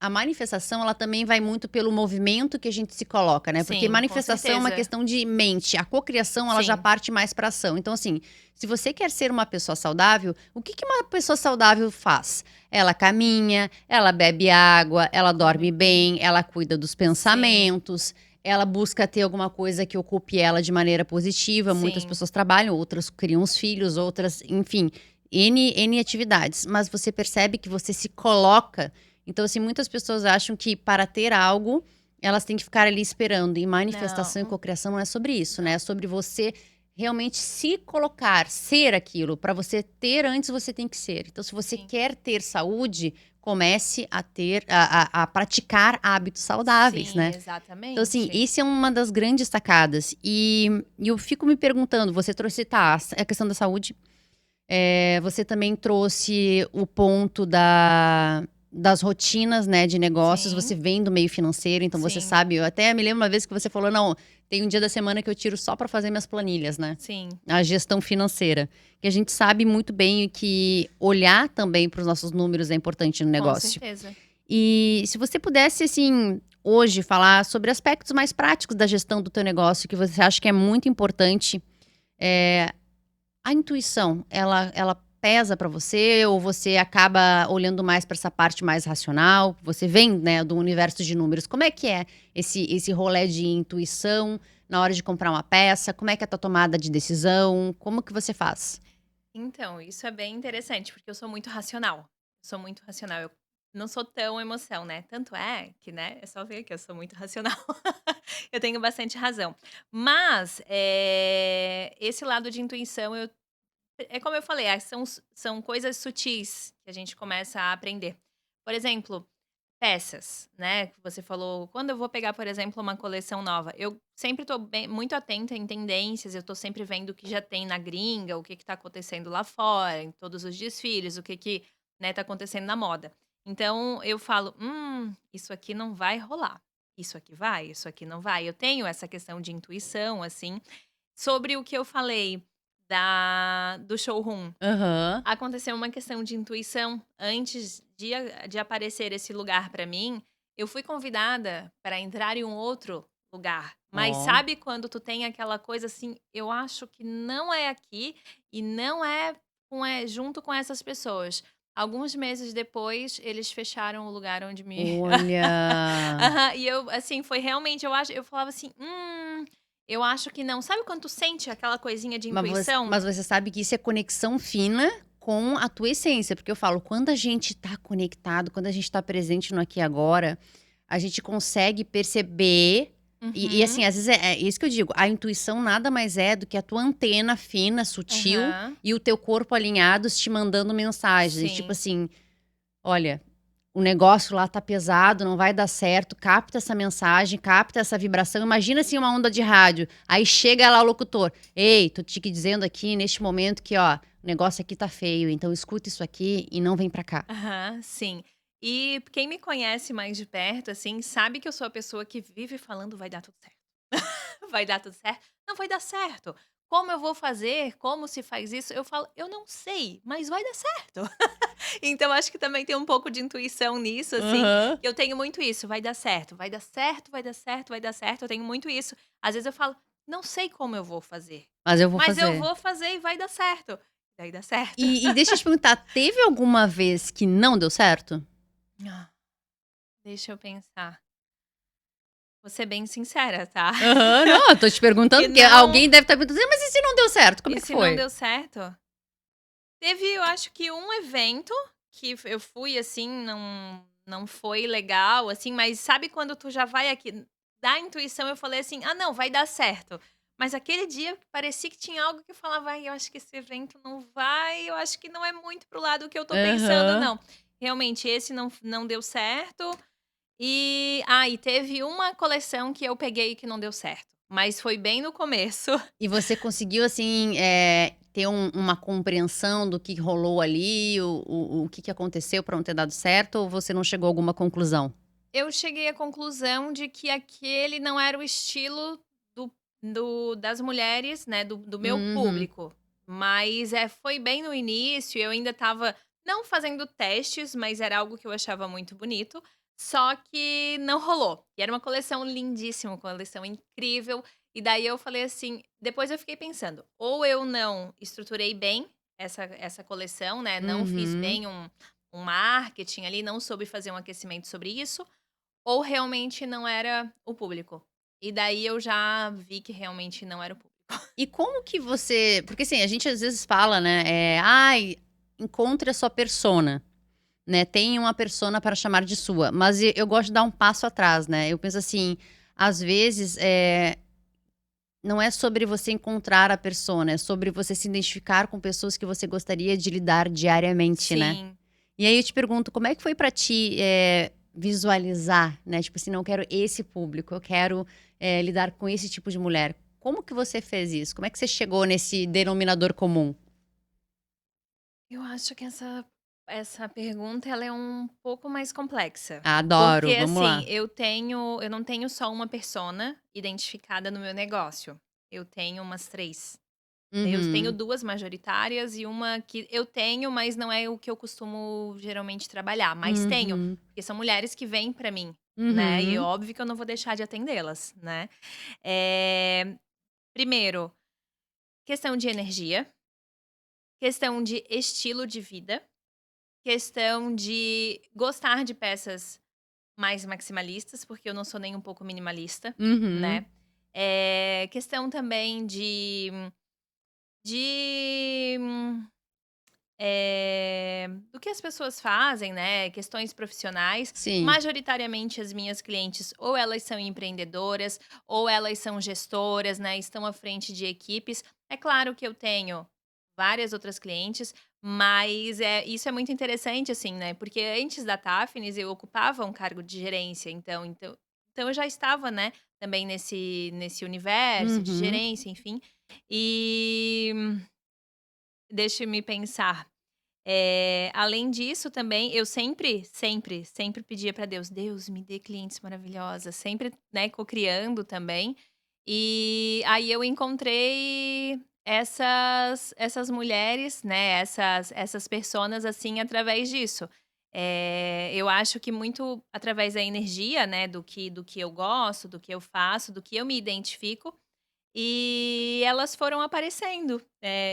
a manifestação ela também vai muito pelo movimento que a gente se coloca, né, porque Sim, com manifestação é uma certeza. questão de mente, a cocriação ela já Sim, parte mais para ação. Então assim, se você quer ser uma pessoa saudável, o que que uma pessoa saudável faz? Ela caminha, ela bebe água, ela come dorme bem. bem, ela cuida dos Sim, pensamentos, ela busca ter alguma coisa que ocupe ela de maneira positiva. Muitas sim, pessoas trabalham, outras criam os filhos, outras, enfim, N atividades, mas você percebe que você se coloca. Então, assim, muitas pessoas acham que para ter algo, elas têm que ficar ali esperando. E manifestação e não, cocriação não é sobre isso, né? não. É sobre você realmente se colocar, ser aquilo. Para você ter antes, você tem que ser. Então, se você Sim, quer ter saúde, comece a ter, a praticar hábitos saudáveis, sim, né? Então, assim, exatamente. isso é uma das grandes sacadas. E eu fico me perguntando, você trouxe, tá, a questão da saúde, você também trouxe o ponto das rotinas, né, de negócios. Você Sim, vem do meio financeiro, então você sim, sabe. Eu até me lembro uma vez que você falou: não, tem um dia da semana que eu tiro só para fazer minhas planilhas, né? sim, A gestão financeira. Que a gente sabe muito bem que olhar também para os nossos números é importante no com negócio. certeza. E se você pudesse, assim, hoje falar sobre aspectos mais práticos da gestão do teu negócio que você acha que é muito importante, a intuição, ela pesa pra você ou você acaba olhando mais pra essa parte mais racional? Você vem, né, do universo de números. Como é que é esse rolê de intuição na hora de comprar uma peça? Como é que é a tua tomada de decisão? Como que você faz? Então, isso é bem interessante, porque eu sou muito racional. Sou muito racional. Eu não sou tão emoção, né? Tanto é que, né? É só ver que eu sou muito racional. Eu tenho bastante razão. Mas, esse lado de intuição, é como eu falei, são coisas sutis que a gente começa a aprender. Por exemplo, peças, né, que você falou, quando eu vou pegar, por exemplo, uma coleção nova, eu sempre tô muito atenta em tendências, eu tô sempre vendo o que já tem na gringa, o que que tá acontecendo lá fora, em todos os desfiles, o que que, né, tá acontecendo na moda. Então eu falo: isso aqui não vai rolar. Isso aqui vai, isso aqui não vai". Eu tenho essa questão de intuição, assim. Sobre o que eu falei do showroom. Aham. Aconteceu uma questão de intuição. Antes de aparecer esse lugar para mim, eu fui convidada para entrar em um outro lugar. Mas Ó. sabe quando tu tem aquela coisa assim, eu acho que não é aqui e não é junto com essas pessoas. Alguns meses depois, eles fecharam o lugar onde me Olha. Aham, e eu, assim, foi realmente eu falava assim: eu acho que não". Sabe quando tu sente aquela coisinha de intuição? Mas você sabe que isso é conexão fina com a tua essência, porque eu falo, quando a gente tá conectado, quando a gente tá presente no aqui e agora, a gente consegue perceber assim, Uhum. às vezes é isso que eu digo, a intuição nada mais é do que a tua antena fina, sutil, Aham. e o teu corpo alinhados te mandando mensagens, tipo Sim. assim: "Olha, o negócio lá tá pesado, não vai dar certo", capta essa mensagem, capta essa vibração. Imagina assim uma onda de rádio, aí chega lá o locutor: "Ei, tô te dizendo aqui neste momento que ó, o negócio aqui tá feio, então escuta isso aqui e não vem pra cá". Aham, sim. E quem me conhece mais de perto, assim, sabe que eu sou a pessoa que vive falando: "Vai dar tudo certo". Vai dar tudo certo? Não vai dar certo. Como eu vou fazer? Como se faz isso? Eu falo: "Eu não sei, mas vai dar certo". Então acho que também tem um pouco de intuição nisso, assim, Aham. que eu tenho muito isso: vai dar certo, vai dar certo, vai dar certo, vai dar certo, eu tenho muito isso. Às vezes eu falo: "Não sei como eu vou fazer, Mas eu vou mas eu fazer. vou fazer e vai dar certo". Daí dá certo. E deixa eu te perguntar, teve alguma vez que não deu certo? Ah, deixa eu pensar. Vou ser bem sincera, tá? Aham, não, eu tô te perguntando, Que porque não alguém deve estar perguntando assim: "Mas e se não deu certo, como e é que se não foi?". deu certo? Teve, eu acho que um evento que eu fui, assim, não foi legal, assim, mas sabe quando tu já vai aqui da intuição, eu falei assim: "Ah, não, vai dar certo". Mas aquele dia parecia que tinha algo que eu falava: "Ai, eu acho que esse evento não vai, eu acho que não é muito pro lado que eu tô pensando Aham. não". Realmente esse não deu certo. E teve uma coleção que eu peguei que não deu certo, mas foi bem no começo. E você conseguiu, assim, ter uma compreensão do que rolou ali, o que aconteceu pra não ter dado certo, ou você não chegou a alguma conclusão? Eu cheguei à conclusão de que aquele não era o estilo das mulheres, né, do meu Uhum. público. Mas, foi bem no início, eu ainda estava não fazendo testes, mas era algo que eu achava muito bonito, só que não rolou. E era uma coleção lindíssima, uma coleção incrível, e daí eu falei assim depois eu fiquei pensando, ou eu não estruturei bem essa coleção, né, não fiz Uhum. bem um marketing ali, não soube fazer um aquecimento sobre isso, ou realmente não era o público. E daí eu já vi que realmente não era o público. E como que você porque assim, a gente às vezes fala, né, "Ai, encontre a sua persona", né, tenha uma persona para chamar de sua, mas eu gosto de dar um passo atrás, né, eu penso assim, às vezes, não é sobre você encontrar a persona, é sobre você se identificar com pessoas que você gostaria de lidar diariamente, né. Sim. E aí eu te pergunto, como é que foi pra ti, visualizar, né, tipo assim: "Não, eu quero esse público, eu quero, lidar com esse tipo de mulher". Como que você fez isso? Como é que você chegou nesse denominador comum? Eu acho que essa pergunta ela é um pouco mais complexa. Porque, Adoro, vamos assim, lá. eu não tenho só uma persona identificada no meu negócio. Eu tenho umas 3. Eu tenho Uhum, 2 majoritárias e uma que eu tenho, mas não é o que eu costumo geralmente trabalhar, mas tenho, uhum, porque são mulheres que vêm pra mim, né, e uhum. óbvio que eu não vou deixar de atendê-las, né. Eh, primeiro, questão de energia, questão de estilo de vida, questão de gostar de peças mais maximalistas, porque eu não sou nem um pouco minimalista, Uhum. né. Questão também de do que as pessoas fazem, né, questões profissionais. Sim. Majoritariamente as minhas clientes ou elas são empreendedoras, ou elas são gestoras, né, estão à frente de equipes. É claro que eu tenho várias outras clientes, mas, isso é muito interessante, assim, né, porque antes da Tafnis eu ocupava um cargo de gerência, então eu já estava, né, também nesse universo de Uhum. gerência, enfim. E deixe-me pensar. Além disso também, eu sempre, sempre, sempre pedia para Deus: "Deus, me dê clientes maravilhosas", sempre, né, cocriando também. E aí eu encontrei essas mulheres, né, essas personas, assim, através disso. Eu acho que muito através da energia, né, do que eu gosto, do que eu faço, do que eu me identifico, e elas foram aparecendo.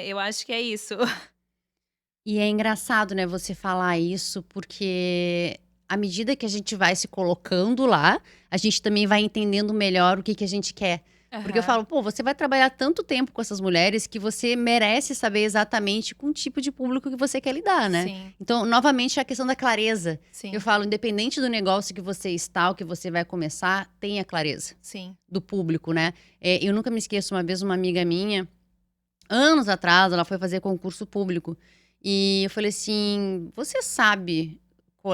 Eu acho que é isso. E é engraçado, né, você falar isso, porque à medida que a gente vai se colocando lá, a gente também vai entendendo melhor o que que a gente quer. Porque eu Aham. falo: "Pô, você vai trabalhar tanto tempo com essas mulheres que você merece saber exatamente com o tipo de público que você quer lidar, né". Sim, Então, novamente, a questão da clareza. Eu sim, falo: independente do negócio que você está, o que você vai começar, tenha clareza sim. do público, né. Eu nunca me esqueço, uma vez uma amiga minha, anos atrás, ela foi fazer concurso público. E eu falei assim: "Você sabe",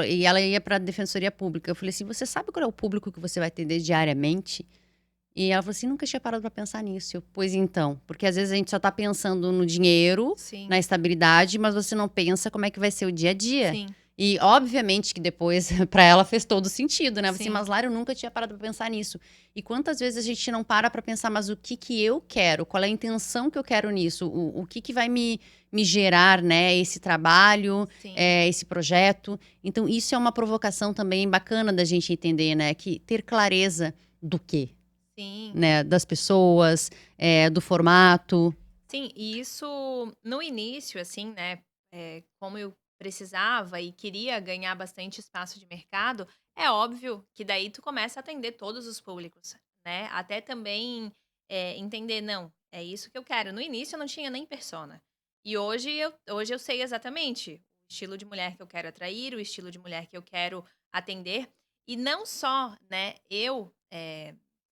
e ela ia pra defensoria pública. Eu falei assim: "Você sabe qual é o público que você vai atender diariamente?" E ela falou assim: "Nunca tinha parado pra pensar nisso". Eu: "Pois então", porque às vezes a gente só tá pensando no dinheiro, Sim, na estabilidade, mas você não pensa como é que vai ser o dia a dia. sim, E obviamente que depois pra ela fez todo sentido, né, assim: sim, "Mas Lara, eu nunca tinha parado pra pensar nisso". E quantas vezes a gente não para pra pensar: "Mas o que que eu quero? Qual é a intenção que eu quero nisso? O que que vai me gerar, né, esse trabalho, sim, esse projeto?". Então isso é uma provocação também bacana da gente entender, né, que ter clareza do quê? sim. Né, das pessoas, do formato. Sim, e isso no início, assim, né, como eu precisava e queria ganhar bastante espaço de mercado, é óbvio que daí tu começa a atender todos os públicos, né, até também, entender: "Não, é isso que eu quero". No início eu não tinha nem persona, e hoje eu sei exatamente o estilo de mulher que eu quero atrair, o estilo de mulher que eu quero atender, e não só, né,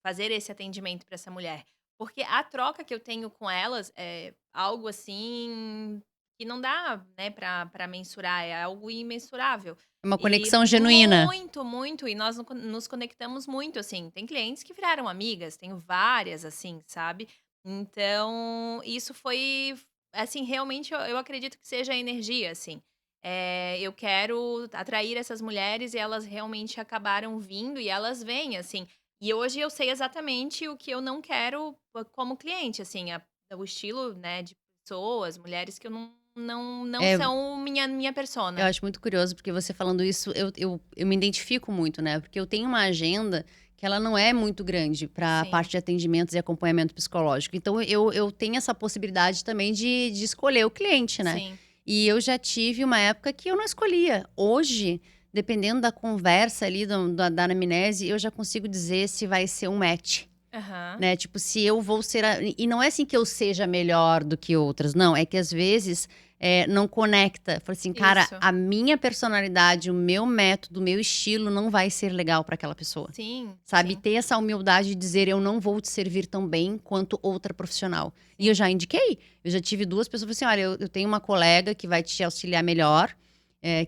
fazer esse atendimento para essa mulher, porque a troca que eu tenho com elas é algo, assim, que não dá, né, pra mensurar, é algo imensurável. É uma E conexão genuína. muito, muito, e nós nos conectamos muito, assim. Tem clientes que viraram amigas, tenho várias, assim, sabe. Então, isso foi, assim, realmente eu acredito que seja a energia, assim. Eu quero atrair essas mulheres e elas realmente acabaram vindo e elas vêm, assim. E hoje eu sei exatamente o que eu não quero como cliente, assim, o estilo, né, de pessoas, mulheres que eu não É, são minha eu persona. acho muito curioso, porque você falando isso, eu me identifico muito, né, porque eu tenho uma agenda que ela não é muito grande para a Sim, parte de atendimentos e acompanhamento psicológico. Então eu tenho essa possibilidade também de escolher o cliente, né. sim. E eu já tive uma época que eu não escolhia. Hoje, dependendo da conversa ali, da anamnese, eu já consigo dizer se vai ser um match. Aham. Né, tipo, se eu vou ser e não é assim que eu seja melhor do que outras, não, é que às vezes, não conecta. Fala assim: "Cara, Isso. a minha personalidade, o meu método, o meu estilo não vai ser legal para aquela pessoa", Sim, sabe. sim, Ter essa humildade de dizer: "Eu não vou te servir tão bem quanto outra profissional". E eu sim, já indiquei, eu já tive 2 pessoas que falaram assim: "Olha, eu tenho uma colega que vai te auxiliar melhor,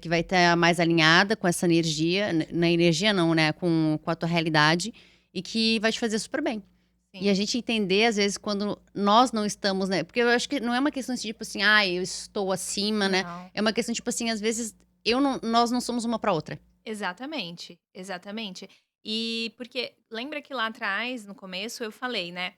que vai estar mais alinhada com essa energia", na energia não, né, com a tua realidade, e que vai te fazer super bem. E a sim. gente entender, às vezes, quando nós não estamos, né, porque eu acho que não é uma questão, assim, tipo assim: "Ai, eu estou acima", né, Não. é uma questão, tipo assim, às vezes, eu não nós não somos uma para outra. Exatamente, exatamente. E porque lembra que lá atrás, no começo, eu falei, né,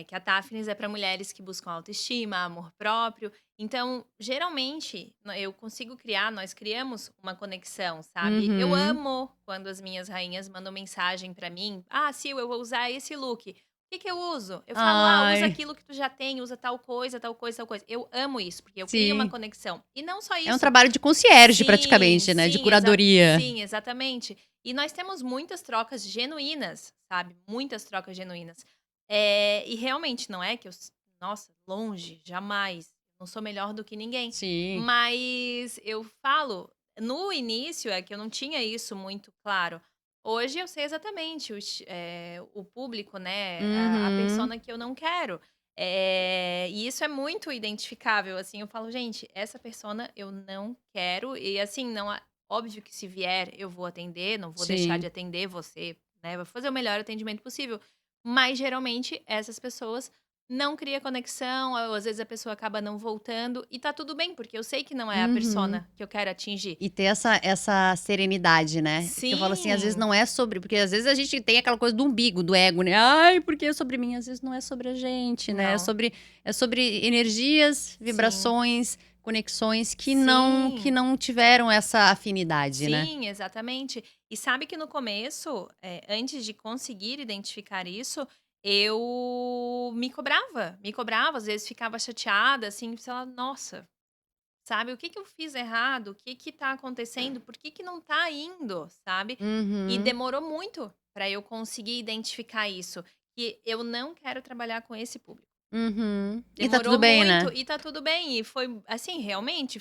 que a Téfnis é para mulheres que buscam autoestima, amor próprio. Então, geralmente, eu consigo criar, nós criamos uma conexão, sabe. Eu Uhum. amo quando as minhas rainhas mandam mensagem para mim: "Ah, Sil, eu vou usar esse look. O que que eu uso?" Eu falo: "Ah, usa Ai, aquilo que tu já tem, usa tal coisa, tal coisa, tal coisa". Eu amo isso, porque eu crio uma sim. conexão. E não só É um isso. trabalho de concierge Sim, praticamente, né, de sim, curadoria. sim, exatamente. E nós temos muitas trocas genuínas, sabe, muitas trocas genuínas. E realmente não é que nossa, longe, jamais, não sou melhor do que ninguém. Sim. Mas eu falo, no início é que eu não tinha isso muito claro. Hoje eu sei exatamente o público, né, a Uhum. persona que eu não quero. E isso é muito identificável, assim, eu falo: "Gente, essa persona eu não quero", e assim, não a óbvio que se vier eu vou atender, não vou deixar de Sim. atender você, né, vou fazer o melhor atendimento possível, mas geralmente essas pessoas não cria conexão, ou às vezes a pessoa acaba não voltando, e tá tudo bem, porque eu sei que não é a Uhum. persona que eu quero atingir. E ter essa serenidade, né. Que eu falo assim, às vezes Sim, não é sobre, porque às vezes a gente tem aquela coisa do umbigo, do ego, né. "Ai, porque é sobre mim", às vezes não é sobre a gente, né, não, é sobre energias, sim, vibrações, conexões que Sim. não tiveram essa afinidade, né. Sim, exatamente. E sabe que no começo, antes de conseguir identificar isso, eu me cobrava, às vezes ficava chateada, assim, sei lá, nossa, sabe, o que que eu fiz errado? O que que tá acontecendo? Por que que não tá indo, sabe? E Uhum, demorou muito para eu conseguir identificar isso, que eu não quero trabalhar com esse público. uhum. E tá tudo Demorou bem, muito né. e tá tudo bem, e foi assim, realmente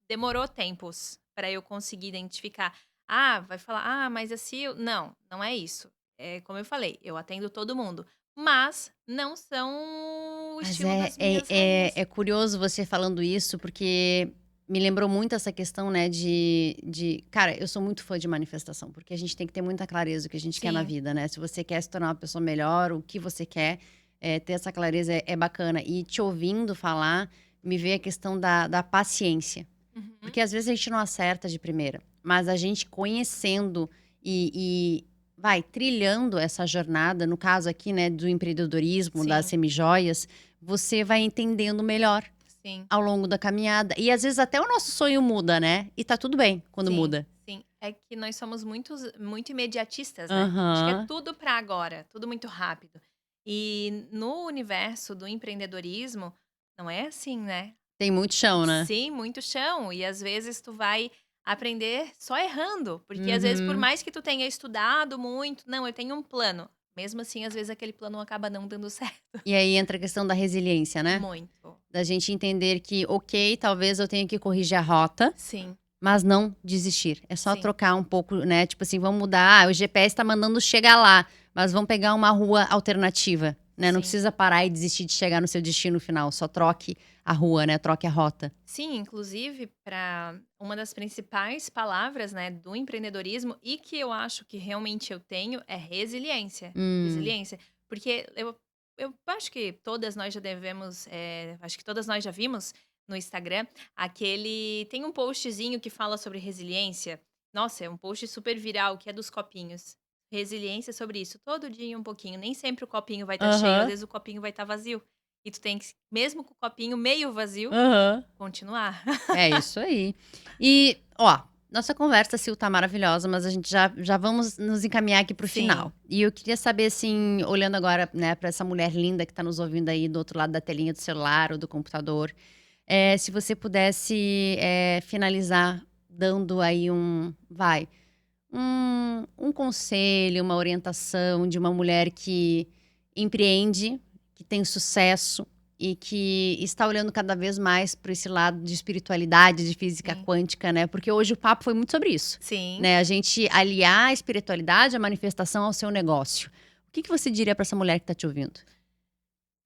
demorou tempos para eu conseguir identificar. Ah, vai falar: "Ah, mas assim eu" não, não é isso. É como eu falei, eu atendo todo mundo, mas não são o Mas estilo é das é minhas é rainhas. é curioso você falando isso, porque me lembrou muito essa questão, né, de cara, eu sou muito fã de manifestação, porque a gente tem que ter muita clareza do que a gente quer na Sim. vida, né. Se você quer se tornar uma pessoa melhor, o que você quer, ter essa clareza é bacana. E te ouvindo falar, me veio a questão da paciência. Uhum. Porque às vezes a gente não acerta de primeira, mas a gente conhecendo e vai trilhando essa jornada, no caso aqui, né, do empreendedorismo, das Sim, semijoias, você vai entendendo melhor sim, ao longo da caminhada. E às vezes até o nosso sonho muda, né? E tá tudo bem quando sim, muda. sim. É que nós somos muito imediatistas, né. Acho que é Aham. tudo para agora, tudo muito rápido. E no universo do empreendedorismo, não é assim, né. Tem muito chão, né? Sim, muito chão. E às vezes tu vai aprender só errando, porque às vezes por Uhum. mais que tu tenha estudado muito, não, eu tenho um plano. Mesmo assim, às vezes aquele plano acaba não dando certo. E aí entra a questão da resiliência, né? Muito. Da gente entender que, ok, talvez eu tenha que corrigir a rota, Sim, mas não desistir, é só sim, trocar um pouco, né, tipo assim, vamos mudar, o GPS tá mandando chegar lá, mas vamos pegar uma rua alternativa, né, não sim. precisa parar e desistir de chegar no seu destino final, só troque a rua, né, troque a rota. Sim, inclusive para uma das principais palavras, né, do empreendedorismo e que eu acho que realmente eu tenho é resiliência. Hum. Resiliência, porque eu acho que todas nós já devemos, acho que todas nós já vimos no Instagram tem um postzinho que fala sobre resiliência. Nossa, é um post super viral que é dos copinhos. Resiliência sobre isso, todo dia um pouquinho, nem sempre o copinho vai estar cheio, às Aham, vezes o copinho vai estar vazio. E tu tem que, mesmo com o copinho meio vazio, aham. continuar. É isso aí. E, ó, nossa conversa, Sil, tá maravilhosa, mas a gente já vamos nos encaminhar aqui para o Sim. final. E eu queria saber, assim, olhando agora, né, para essa mulher linda que tá nos ouvindo aí do outro lado da telinha do celular ou do computador, se você pudesse, finalizar dando aí um conselho, uma orientação de uma mulher que empreende, que tem sucesso e que está olhando cada vez mais para esse lado de espiritualidade, de física Sim. quântica, né? Porque hoje o papo foi muito sobre isso, Sim. né? A gente aliar a espiritualidade, a manifestação ao seu negócio. O que que você diria para essa mulher que está te ouvindo?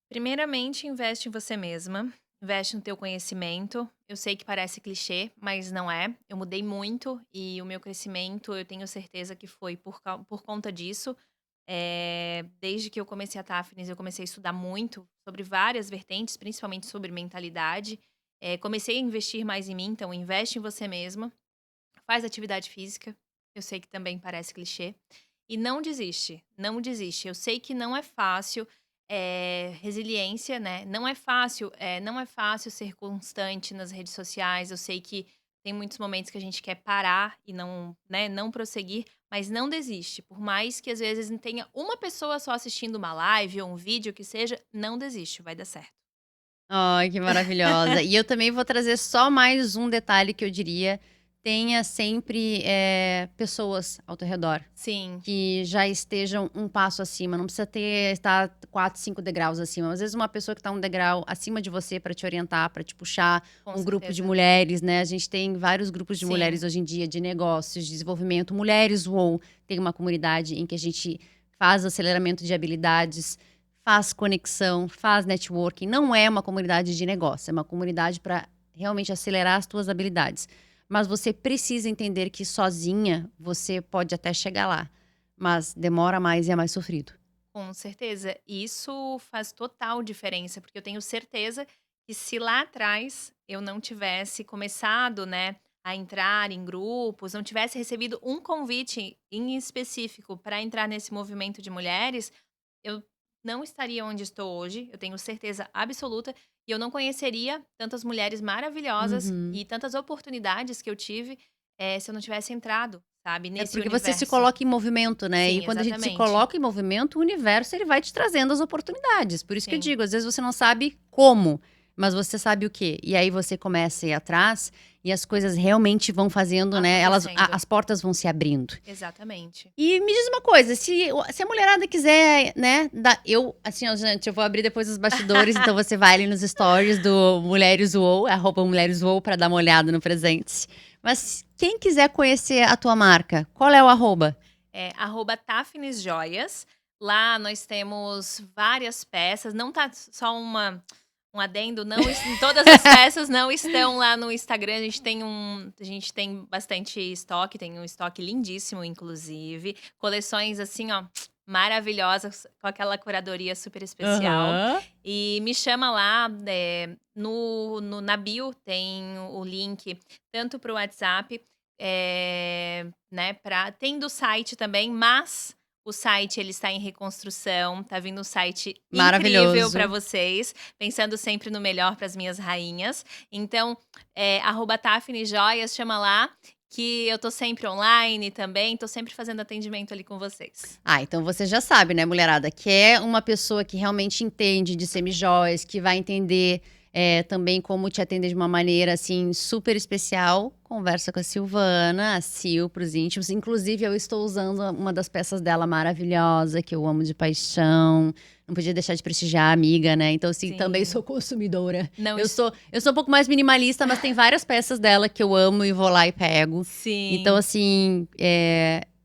Primeiramente, investe em você mesma, investe no teu conhecimento. Eu sei que parece clichê, mas não é. Eu mudei muito e o meu crescimento, eu tenho certeza que foi por conta disso. Desde que eu comecei a Tafnis, eu comecei a estudar muito sobre várias vertentes, principalmente sobre mentalidade. Comecei a investir mais em mim, então investe em você mesma, faz atividade física. Eu sei que também parece clichê. E não desiste, não desiste. Eu sei que não é fácil, resiliência, né, não é fácil ser constante nas redes sociais. Eu sei que tem muitos momentos que a gente quer parar e não, né, não prosseguir, mas não desiste. Por mais que às vezes não tenha uma pessoa só assistindo uma live ou um vídeo que seja, não desiste, vai dar certo. Ai, que maravilhosa. E eu também vou trazer só mais um detalhe que eu diria: tenha sempre, pessoas ao teu redor. Sim, Que já estejam um passo acima, não precisa estar 4, 5 degraus acima. Às vezes uma pessoa que está um degrau acima de você para te orientar, para te puxar, com um grupo de certeza. mulheres, né, a gente tem vários grupos de Sim, mulheres hoje em dia, de negócios, de desenvolvimento. Mulheres UOL tem uma comunidade em que a gente faz aceleramento de habilidades, faz conexão, faz networking. Não é uma comunidade de negócio, é uma comunidade para realmente acelerar as tuas habilidades. Mas você precisa entender que sozinha você pode até chegar lá, mas demora mais e é mais sofrido. com certeza. Isso faz total diferença, porque eu tenho certeza que se lá atrás eu não tivesse começado, né, a entrar em grupos, não tivesse recebido um convite em específico para entrar nesse movimento de mulheres, eu não estaria onde estou hoje, eu tenho certeza absoluta. e eu não conheceria tantas mulheres maravilhosas Uhum. e tantas oportunidades que eu tive, se eu não tivesse entrado, sabe, É nesse porque você se universo. coloca em movimento, né, e Sim, quando a gente se exatamente. coloca em movimento, o universo ele vai te trazendo as oportunidades. Por isso que eu Sim, digo, às vezes você não sabe como, mas você sabe o quê. E aí você começa a ir atrás e as coisas realmente vão fazendo, né, acontecendo. as portas vão se abrindo. Exatamente. E me diz uma coisa, se a mulherada quiser, né, assim, ó, gente, eu vou abrir depois os bastidores, então você vai ali nos stories do Mulheres UOL, @Mulheres UOL, pra dar uma olhada no presente. Mas quem quiser conhecer a tua marca, qual é o arroba? É @Tafnis Joias. Lá nós temos várias peças, não tá só um adendo, não todas as peças não estão lá no Instagram, a gente tem bastante estoque, tem um estoque lindíssimo inclusive, coleções assim, ó, maravilhosas, com aquela curadoria super especial. Aham. E me chama lá, na bio tem o link tanto para o WhatsApp, né, tem do site também, mas o site ele está em reconstrução, tá vindo um site incrível para Maravilhoso. vocês, pensando sempre no melhor para as minhas rainhas. Então, @Tafni Joias, chama lá, que eu tô sempre online também, tô sempre fazendo atendimento ali com vocês. Ah, então você já sabe, né, mulherada, que é uma pessoa que realmente entende de semijóias, que vai entender também como te atender de uma maneira, assim, super especial. Conversa com a Silvana, a Sil, pros íntimos. Inclusive, eu estou usando uma das peças dela maravilhosa, que eu amo de paixão. Não podia deixar de prestigiar a amiga, né? Então, assim, também Sim. sou consumidora. Não, Eu sou um pouco mais minimalista, mas tem várias peças dela que eu amo e vou lá e pego. Então, sim. assim,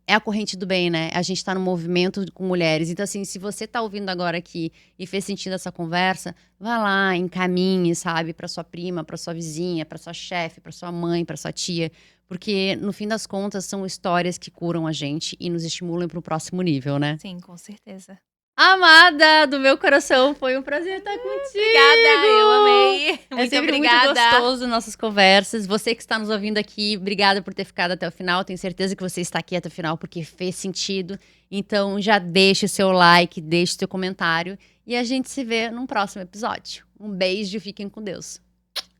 é a corrente do bem, né? A gente tá no movimento com mulheres. Então, assim, se você tá ouvindo agora aqui e fez sentido essa conversa, vá lá, encaminhe, sabe, pra sua prima, pra sua vizinha, pra sua chefe, pra sua mãe, pra sua tia. Porque, no fim das contas, são histórias que curam a gente e nos estimulam pro próximo nível, né? Sim, com certeza. Amada do meu coração, foi um prazer estar Obrigada, eu contigo! amei. É Muito sempre muito obrigada. gostoso nossas conversas. Você que está nos ouvindo aqui, obrigada por ter ficado até o final. Tenho certeza que você está aqui até o final porque fez sentido. Então já deixe o seu like, deixe o seu comentário e a gente se vê num próximo episódio. Um beijo, fiquem com Deus.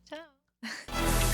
Tchau.